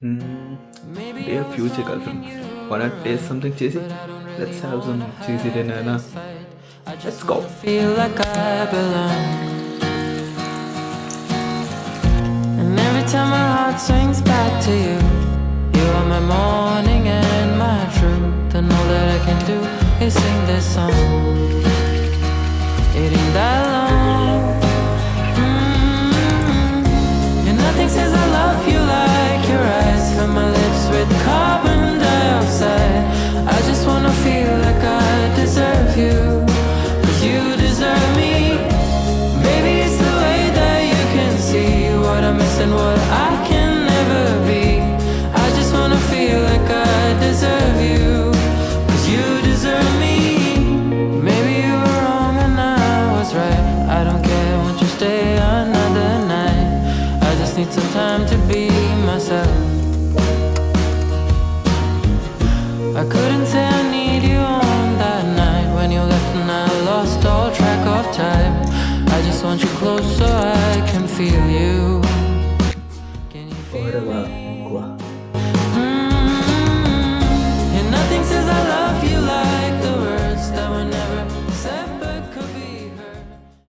Dear future girlfriend, wanna taste something cheesy? Let's have some cheesy dinner, na? Let's go. Feel like I belong. And every time my heart swings back to you, you are my morning and my truth. And all that I can do is sing this song. It ain't that long. And nothing says I love you like your eyes. Fill my lips with carbon dioxide. I just wanna feel like I deserve you, 'cause you deserve me. Maybe it's the way that you can see what I'm missing, what I can never be. I just wanna feel like I deserve you, 'cause you deserve me. Maybe you were wrong and I was right. I don't care, won't you stay another night? I just need some time to be myself. I couldn't say I need you on that night when you left and I lost all track of time. I just want you close so I can feel you.